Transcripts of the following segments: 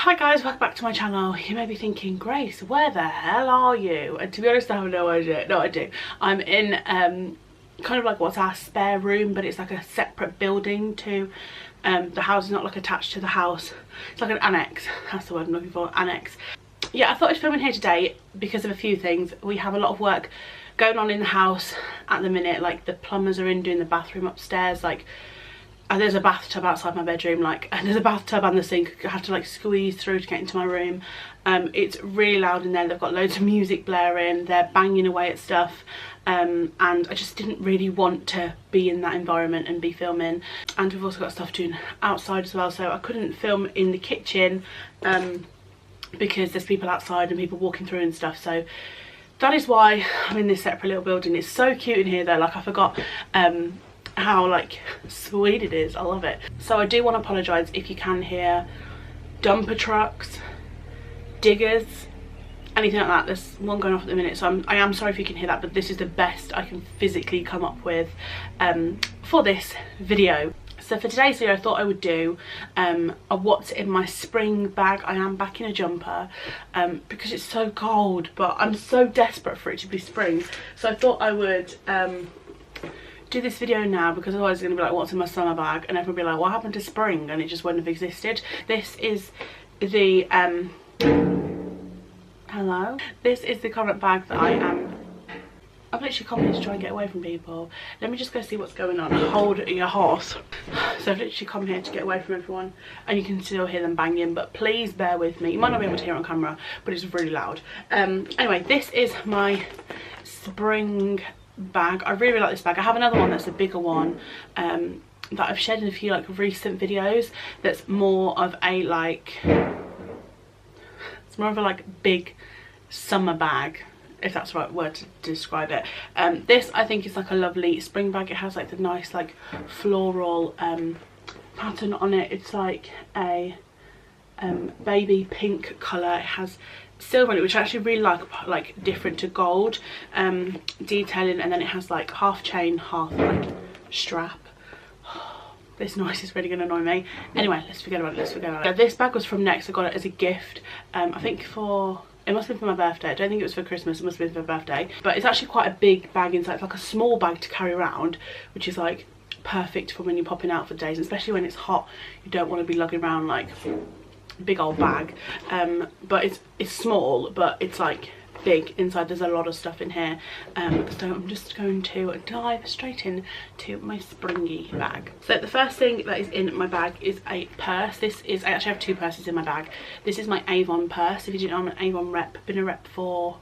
Hi guys, welcome back to my channel. You may be thinking, Grace, where the hell are you? And to be honest, I have no idea. No, I do. I'm in kind of like what's our spare room, but it's like a separate building to the house. Is not like attached to the house. It's like an annex. That's the word I'm looking for, annex. Yeah, I thought I'd film in here today because of a few things. We have a lot of work going on in the house at the minute. Like the plumbers are in doing the bathroom upstairs. Like there's a bathtub outside my bedroom, and there's a bathtub and the sink. I have to like squeeze through to get into my room. It's really loud in there. They've got loads of music blaring, they're banging away at stuff, and I just didn't really want to be in that environment and be filming. And we've also got stuff doing outside as well, so I couldn't film in the kitchen because there's people outside and people walking through and stuff. So that is why I'm in this separate little building. It's so cute in here though. Like I forgot how like sweet it is. I love it. So I do want to apologise if you can hear dumper trucks, diggers, anything like that. There's one going off at the minute, so I am sorry if you can hear that, but this is the best I can physically come up with for this video. So for today's video I thought I would do a what's in my spring bag. I am back in a jumper because it's so cold, but I'm so desperate for it to be spring, so I thought I would do this video now, because otherwise it's going to be like, what's in my summer bag, and everyone will be like, what happened to spring, and it just wouldn't have existed. This is the hello, this is the current bag that I've literally come here to try and get away from people. Let me just go see what's going on. Hold your horse. So I've literally come here to get away from everyone, and you can still hear them banging, but please bear with me. You might not be able to hear it on camera, but it's really loud. Anyway, this is my spring bag. I really like this bag. I have another one that's a bigger one that I've shared in a few like recent videos, that's more of a like, it's more of a like big summer bag, if that's the right word to describe it. This I think is like a lovely spring bag. It has like the nice like floral pattern on it. It's like a baby pink colour. It has silver in it, which I actually really like different to gold detailing, and then it has like half chain, half like strap. This noise is really gonna annoy me. Anyway, let's forget about it. Yeah, this bag was from Next. I got it as a gift, I think it must have been for my birthday. I don't think it was for Christmas, it must have been for my birthday. But it's actually quite a big bag inside. It's like a small bag to carry around, which is like perfect for when you're popping out for days, especially when it's hot. You don't want to be lugging around like big old bag. But it's small, but it's like big inside. There's a lot of stuff in here, so I'm just going to dive straight in to my springy bag. So the first thing that is in my bag is a purse. I actually have two purses in my bag. This is my Avon purse. If you didn't know, I'm an Avon rep. Been a rep for,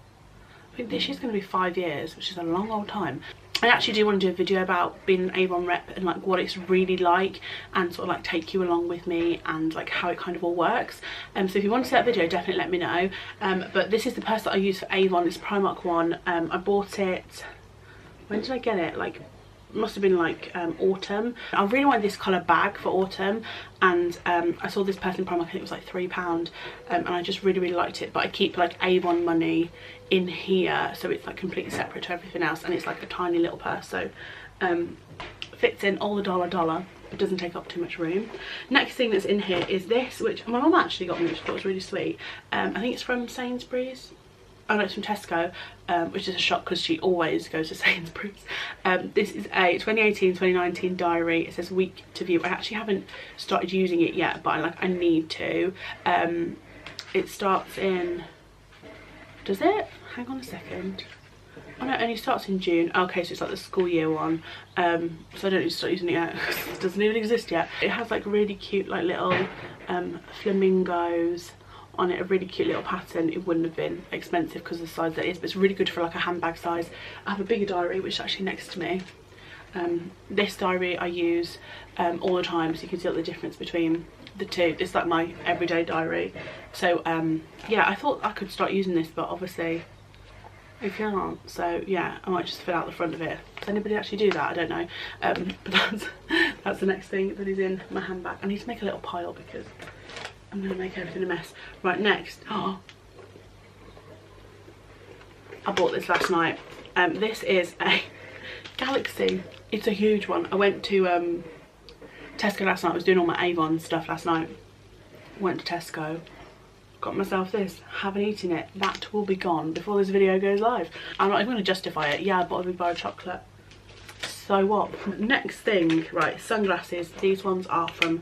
I think this year's going to be 5 years, which is a long old time. I actually do want to do a video about being an Avon rep and like what it's really like, and sort of like take you along with me and like how it kind of all works. So if you want to see that video, definitely let me know. But this is the purse that I use for Avon. It's Primark one. I bought it, when did I get it? Like must have been like autumn. I really wanted this colour bag for autumn, and I saw this purse in Primark. I think it was like £3, and I just really liked it. But I keep like Avon money in here, so it's like completely separate to everything else, and it's like a tiny little purse, so fits in all the dollar. It doesn't take up too much room. Next thing that's in here is this, which my mum actually got me, which I thought was really sweet. I think it's from Sainsbury's. Oh no, it's from Tesco, which is a shock because she always goes to Sainsbury's. This is a 2018-2019 diary. It says week to view. I actually haven't started using it yet, but I need to. It starts in, does it? Hang on a second. Oh no, it only starts in June. Okay, so it's like the school year one. So I don't need to start using it yet. It doesn't even exist yet. It has like really cute like little flamingos on it, a really cute little pattern. It wouldn't have been expensive because of the size that it is, but it's really good for like a handbag size. I have a bigger diary which is actually next to me. This diary I use all the time, so you can see the difference between the two. It's like my everyday diary. So yeah, I thought I could start using this, but obviously I can't. So yeah, I might just fill out the front of it. Does anybody actually do that? I don't know. But that's the next thing that is in my handbag. I need to make a little pile because I'm going to make everything a mess. Right, next. Oh, I bought this last night. This is a Galaxy. It's a huge one. I went to Tesco last night. I was doing all my Avon stuff last night. Went to Tesco. got myself this, haven't eaten it. That will be gone before this video goes live. I'm not even going to justify it. Yeah, I bought a big bar of chocolate. So what? Next thing, right, sunglasses. These ones are from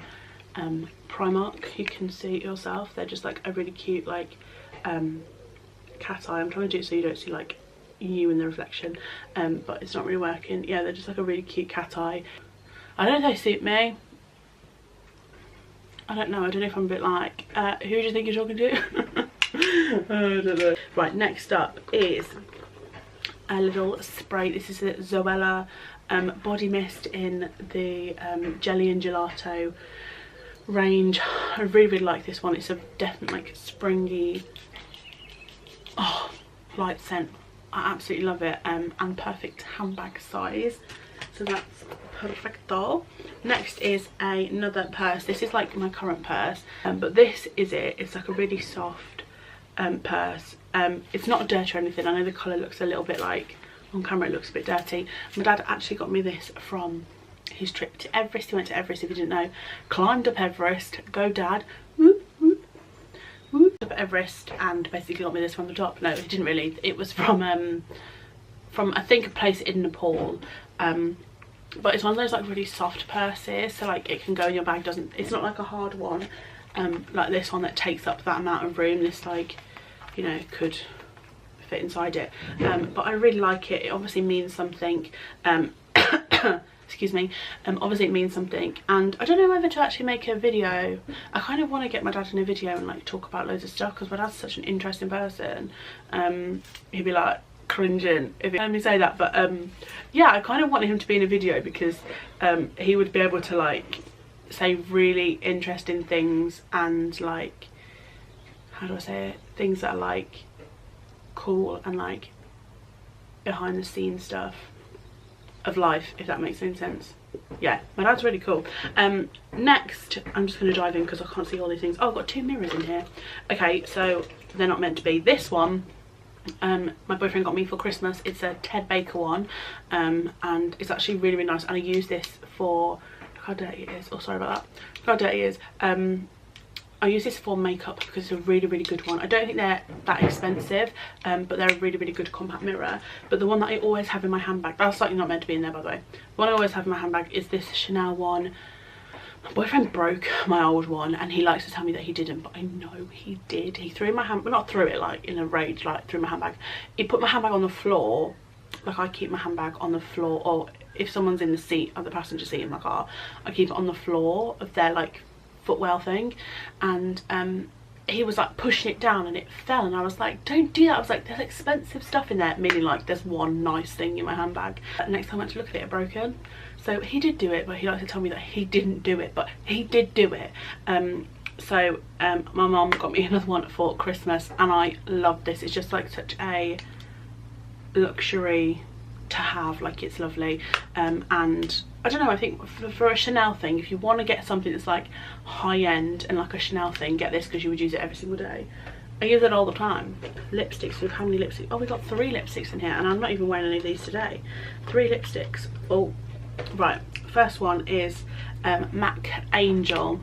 Primark. You can see it yourself. They're just like a really cute like cat eye. I'm trying to do it so you don't see like you in the reflection, but it's not really working. Yeah, they're just like a really cute cat eye. I don't know if they suit me. I don't know if I'm a bit like, who do you think you're talking to? I don't know. Right, next up is a little spray. This is a Zoella body mist in the jelly and gelato range. I really like this one. It's a definite like springy, oh, light scent. I absolutely love it, and perfect handbag size, so that's perfecto. Next is another purse. This is like my current purse, but this is it. It's like a really soft purse. It's not dirty or anything. I know the colour looks a little bit like, on camera it looks a bit dirty. My dad actually got me this from his trip to Everest. He went to Everest, if you didn't know. Climbed up Everest. Go dad. Whoop, whoop. Whoop. Up Everest and basically got me this from the top. No, he didn't really. It was from I think a place in Nepal. But it's one of those like really soft purses, so like it can go in your bag. It's not like a hard one like this one that takes up that amount of room. This, like, you know, could fit inside it, but I really like it. It obviously means something. Excuse me. Obviously it means something, and I don't know whether to actually make a video. I kind of want to get my dad in a video and like talk about loads of stuff, because my dad's such an interesting person. He'd be like cringing if you heard me say that, but yeah, I kind of want him to be in a video, because he would be able to like say really interesting things, and like, how do I say it, things that are like cool and like behind the scenes stuff of life, if that makes any sense. Yeah, my dad's really cool. Next, I'm just going to dive in because I can't see all these things. Oh, I've got two mirrors in here. Okay, so they're not meant to be. This one my boyfriend got me for Christmas. It's a Ted Baker one, and it's actually really, really nice, and I use this for, look how dirty it is. Oh, sorry about that. Look how dirty it is. I use this for makeup because it's a really, really good one. I don't think they're that expensive, but they're a really, really good compact mirror. But the one that I always have in my handbag, that's slightly not meant to be in there, by the way. The one I always have in my handbag is this Chanel one. My boyfriend broke my old one, and he likes to tell me that he didn't, but I know he did. He threw my handbag, well, not threw it like in a rage, like threw my handbag. He put my handbag on the floor. Like, I keep my handbag on the floor, or if someone's in the seat of the passenger seat in my car, I keep it on the floor of their like footwell thing, and he was like pushing it down and it fell, and I was like, don't do that. I was like, there's expensive stuff in there, meaning like there's one nice thing in my handbag. Next time I went to look at it, broken. So he did do it, but he likes to tell me that he didn't do it, but he did do it. So my mum got me another one for Christmas, and I love this. It's just like such a luxury to have, like, it's lovely. And I don't know, I think for a Chanel thing, if you want to get something that's like high-end and like a Chanel thing, get this, because you would use it every single day. I use it all the time. Lipsticks, we've how many lipsticks? Oh, we got 3 lipsticks in here, and I'm not even wearing any of these today. 3 lipsticks. Oh, right, first one is MAC Angel.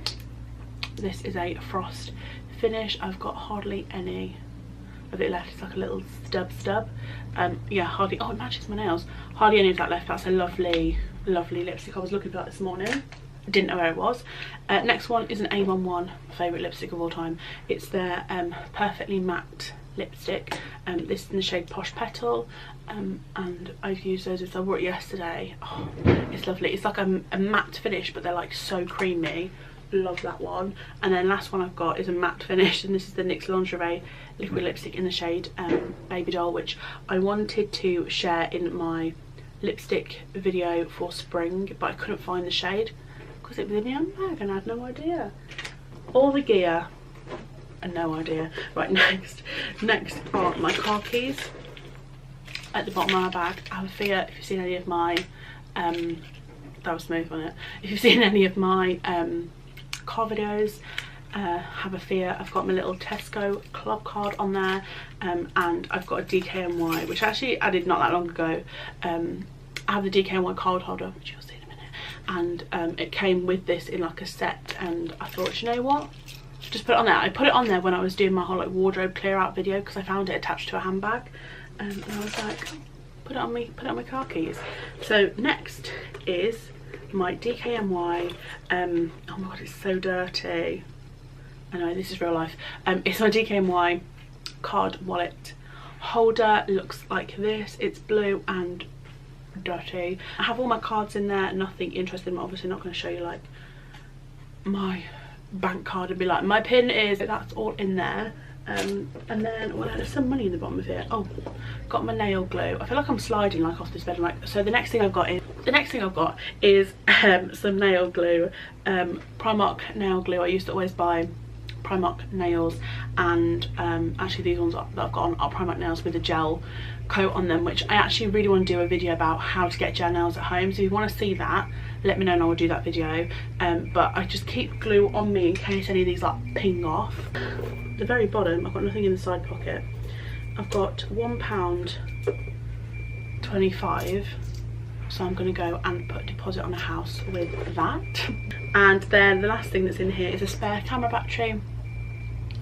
This is a frost finish. I've got hardly any of it left. It's like a little stub. Yeah, hardly. Oh, it matches my nails. Hardly any of that left. That's a lovely lipstick. I was looking for that this morning, didn't know where it was. Next one is an Avon one, my favourite lipstick of all time. It's their Perfectly Matte lipstick. This is in the shade Posh Petal, and I've used those. I wore it yesterday. Oh, it's lovely. It's like a matte finish, but they're like so creamy. Love that one. And then last one I've got is a matte finish, and this is the NYX Lingerie liquid lipstick in the shade Baby Doll, which I wanted to share in my lipstick video for spring, but I couldn't find the shade because it was in my handbag and I had no idea. All the gear and no idea. Right, next are my car keys at the bottom of my bag. I have a fear, if you've seen any of my that was smooth on it, if you've seen any of my car videos, have a fear, I've got my little Tesco club card on there, and I've got a DKNY, which I actually added not that long ago. I have the DKNY card holder, which you'll see in a minute, and it came with this in like a set, and I thought, you know what, just put it on there. I put it on there when I was doing my whole like wardrobe clear out video because I found it attached to a handbag, and I was like, put it on my car keys. So next is my DKNY, oh my god, it's so dirty. I know, this is real life. It's my DKNY card wallet holder. It looks like this. It's blue and dirty. I have all my cards in there, nothing interesting. I'm obviously not going to show you like my bank card and be like, my pin is, that's all in there. And then, well, there's some money in the bottom of here. Oh, got my nail glue. I feel like I'm sliding like off this bed. Like, so the next thing I've got is some nail glue, Primark nail glue. I used to always buy Primark nails, and actually these ones that I've got on are Primark nails with a gel coat on them, which I actually really want to do a video about how to get gel nails at home. So if you want to see that, let me know and I will do that video. But I just keep glue on me in case any of these like ping off. The very bottom, I've got nothing in the side pocket. I've got £1.25, so I'm going to go and put a deposit on a house with that. And then the last thing that's in here is a spare camera battery.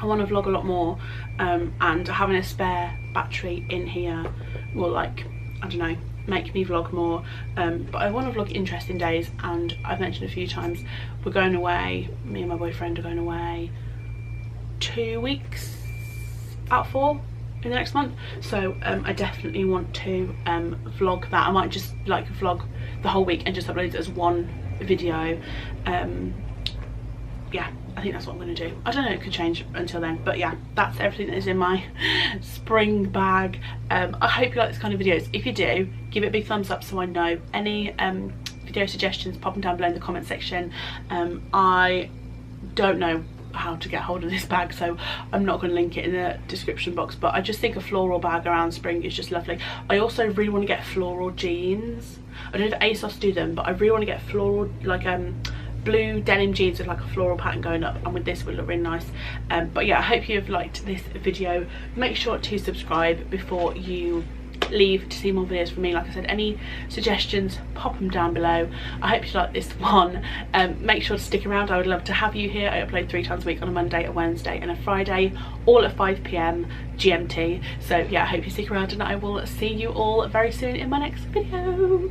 I want to vlog a lot more, and having a spare battery in here will, like, I don't know, make me vlog more. But I want to vlog interesting days, and I've mentioned a few times we're going away, me and my boyfriend are going away 2 weeks out of 4 in the next month, so I definitely want to vlog that. I might just like vlog the whole week and just upload it as one video. Yeah, I think that's what I'm going to do. I don't know, it could change until then, but yeah, that's everything that is in my spring bag. I hope you like this kind of videos. If you do, give it a big thumbs up so I know. Any video suggestions, pop them down below in the comment section. I don't know how to get hold of this bag, so I'm not going to link it in the description box, but I just think a floral bag around spring is just lovely. I also really want to get floral jeans. I don't know if ASOS do them, but I really want to get floral, like blue denim jeans with like a floral pattern going up, and with this it would look really nice. But yeah, I hope you've liked this video. Make sure to subscribe before you leave to see more videos from me. Like I said, any suggestions, pop them down below. I hope you like this one. Make sure to stick around. I would love to have you here. I upload 3 times a week, on a Monday, a Wednesday and a Friday, all at 5 PM GMT. So yeah, I hope you stick around, and I will see you all very soon in my next video.